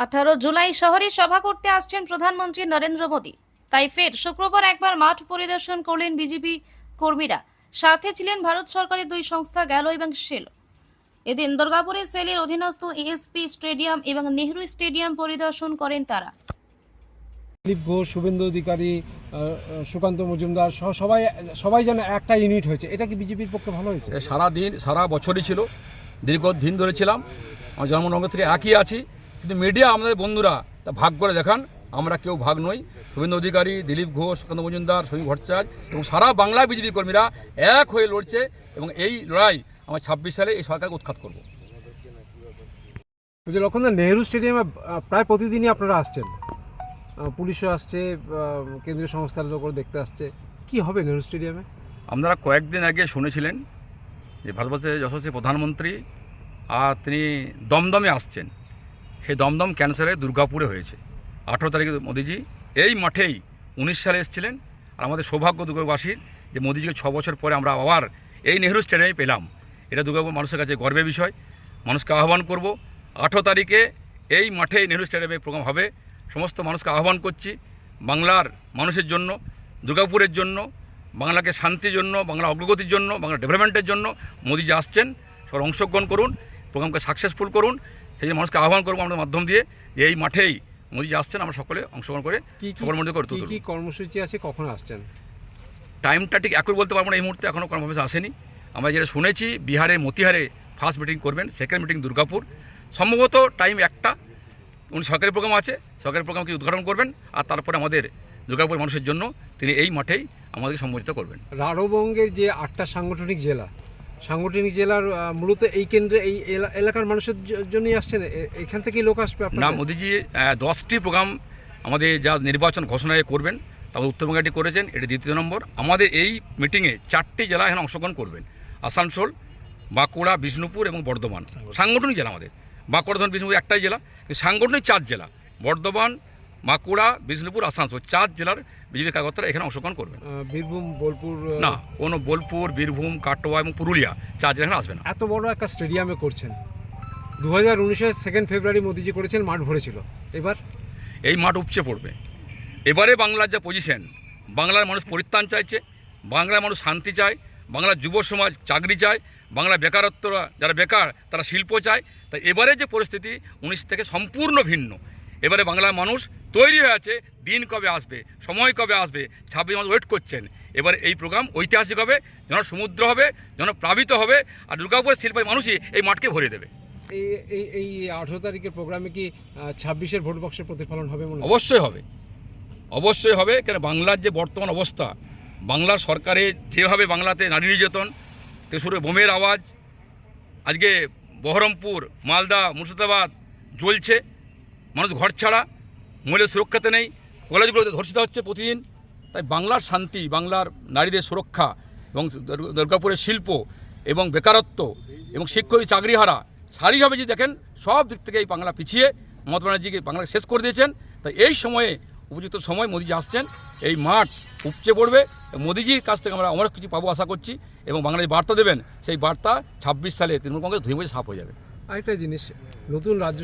18 জুলাই শহরে সভা করতে আসছেন প্রধানমন্ত্রী নরেন্দ্র মোদী। তাই ফের শুক্রবার একবার মাঠ পরিদর্শন করলেন বিজেপি কর্মীরা। সাথে ছিলেন ভারত সরকারের দুই সংস্থা গ্যালো এবং সেলো। এদিন দুর্গাপুরে সেলের অধীনস্থ এএসপি স্টেডিয়াম এবং নেহরু স্টেডিয়াম পরিদর্শন করেন তারা। দিলীপ ঘোষ, শুভেন্দু অধিকারী, সুকান্ত মজুমদার সহ সবাই যেন একটা ইউনিট হয়েছে, এটা কি বিজেপির পক্ষে ভালো হয়েছে? সারা বছরই ছিল, দীর্ঘদিন ধরে ছিলাম, আমার জন্মলগ্ন থেকে একই আছি। কিন্তু মিডিয়া আমাদের বন্ধুরা তা ভাগ করে দেখান, আমরা কেউ ভাগ নই। শুভেন্দু অধিকারী, দিলীপ ঘোষ, সুকান্ত মজুমদার, সমীর ভট্টাচার্য এবং সারা বাংলায় বিজেপি কর্মীরা এক হয়ে লড়ছে এবং এই লড়াই আমরা 26 সালে এই সরকারকে উৎখাত করব। লক্ষণদা, নেহরু স্টেডিয়ামে প্রায় প্রতিদিনই আপনারা আসছেন, পুলিশও আসছে, কেন্দ্রীয় সংস্থার লোকও দেখতে আসছে, কি হবে নেহরু স্টেডিয়ামে? আপনারা কয়েকদিন আগে শুনেছিলেন যে ভারতবর্ষের যশস্বী প্রধানমন্ত্রী আর তিনি দমদমে আসছেন। সেই দমদম ক্যান্সারে দুর্গাপুরে হয়েছে। 18 তারিখে মোদিজি এই মাঠেই 19 সালে এসেছিলেন। আর আমাদের সৌভাগ্য দুর্গাবাসীর যে মোদিজিকে 6 বছর পরে আমরা আবার এই নেহরু স্টেডিয়ামে পেলাম। এটা দুর্গাপুর মানুষের কাছে গর্বের বিষয়। মানুষকে আহ্বান করব, 18 তারিখে এই মাঠেই নেহরু স্টেডিয়ামে প্রোগ্রাম হবে। সমস্ত মানুষকে আহ্বান করছি, বাংলার মানুষের জন্য, দুর্গাপুরের জন্য, বাংলাকে শান্তির জন্য, বাংলা অগ্রগতির জন্য, বাংলা ডেভেলপমেন্টের জন্য মোদিজি আসছেন। সবাই অংশগ্রহণ করুন, প্রোগ্রামকে সাকসেসফুল করুন। সেই জন্য মানুষকে আহ্বান করবো আমাদের মাধ্যম দিয়ে যে এই মাঠেই মোদিজি আসছেন, আমরা সকলে অংশগ্রহণ করে সবার মধ্যে করতে কি কর্মসূচি আছে, কখন আসছেন? টাইমটা ঠিক একই বলতে পারবো না, এই মুহূর্তে এখনও কনফার্মেশন আসেনি। আমরা যেটা শুনেছি বিহারে মতিহারে ফার্স্ট মিটিং করবেন, সেকেন্ড মিটিং দুর্গাপুর, সম্ভবত টাইম একটা। উনি সরকারি প্রোগ্রাম আছে, সরকারি প্রোগ্রামকে উদ্ঘাটন করবেন আর তারপরে আমাদের দুর্গাপুর মানুষের জন্য তিনি এই মাঠেই আমাদেরকে সম্বোধিত করবেন। রাঢ়বঙ্গের যে 8টা সাংগঠনিক জেলার মূলত এই কেন্দ্রে এই এলাকার মানুষের জন্যই আসছেন, এখান থেকেই লোক আসবে না, মোদিজি 10টি প্রোগ্রাম আমাদের যা নির্বাচন ঘোষণায় করবেন, তারপর উত্তরবঙ্গে এটি করেছেন, এটি দ্বিতীয় নম্বর। আমাদের এই মিটিংয়ে 4টি জেলা এখানে অংশগ্রহণ করবেন, আসানসোল, বাঁকুড়া, বিষ্ণুপুর এবং বর্ধমান। সাংগঠনিক জেলা আমাদের বাঁকুড়া, ধরুন বিষ্ণুপুর একটাই জেলা, সাংগঠনিক 4 জেলা, বর্ধমান, বাঁকুড়া, বিষ্ণুপুর, আসানসোল, 4 জেলার বিজেপি কার্যকর্তারা এখানে অংশগ্রহণ করবেন। বীরভূম, বোলপুর না, কোনো বোলপুর, বীরভূম, কাটোয়া এবং পুরুলিয়া 4 জেলা এখানে আসবে না। এত বড় একটা স্টেডিয়ামে করছেন, 2019-এর 2 ফেব্রুয়ারি মোদিজি করেছেন, মাঠ ভরেছিল। এবার এই মাঠ উপচে পড়বে। এবারে বাংলার যা পজিশন, বাংলার মানুষ পরিত্রাণ চাইছে, বাংলার মানুষ শান্তি চায়, বাংলার যুব সমাজ চাকরি চায়, বাংলার বেকারত্বরা যারা বেকার তারা শিল্প চায়। তাই এবারে যে পরিস্থিতি 19 থেকে সম্পূর্ণ ভিন্ন। এবারে বাংলার মানুষ তৈরি হয়ে আছে, দিন কবে আসবে, সময় কবে আসবে, 26 মাস ওয়েট করছেন। এবারে এই প্রোগ্রাম ঐতিহাসিক হবে, যেন সমুদ্র হবে, যেন প্লাবিত হবে, আর দুর্গাপুরের শিল্পী মানুষই এই মাঠকে ভরে দেবে। এই 18 তারিখের প্রোগ্রামে কি 26-এর ভোট বক্সের প্রতিফলন হবে? অবশ্যই হবে, অবশ্যই হবে। কেন বাংলার যে বর্তমান অবস্থা, বাংলার সরকারের যেভাবে বাংলাতে নারী নির্যাতন, তেসুরে বোমের আওয়াজ, আজকে বহরমপুর, মালদা, মুর্শিদাবাদ জ্বলছে, মানুষ ঘর ছাড়া, মহিলাদের সুরক্ষাতে নেই, কলেজগুলোতে ধর্ষিত হচ্ছে প্রতিদিন। তাই বাংলার শান্তি, বাংলার নারীদের সুরক্ষা এবং দুর্গাপুরের শিল্প এবং বেকারত্ব এবং শিক্ষক চাকরিহারা সারিভাবে যদি দেখেন, সব দিক থেকে এই বাংলা পিছিয়ে মমতা ব্যানার্জিকে বাংলাকে শেষ করে দিয়েছেন। তাই এই সময়ে উপযুক্ত সময় মোদিজি আসছেন, এই মাঠ উপচে পড়বে। মোদিজির কাছ থেকে আমরা অনেক কিছু পাবো আশা করছি এবং বাংলায় বার্তা দেবেন, সেই বার্তা 26 সালে তৃণমূল কংগ্রেস ধুয়ে মুছে সাফ হয়ে যাবে। আরেকটা জিনিস, নতুন রাজ্য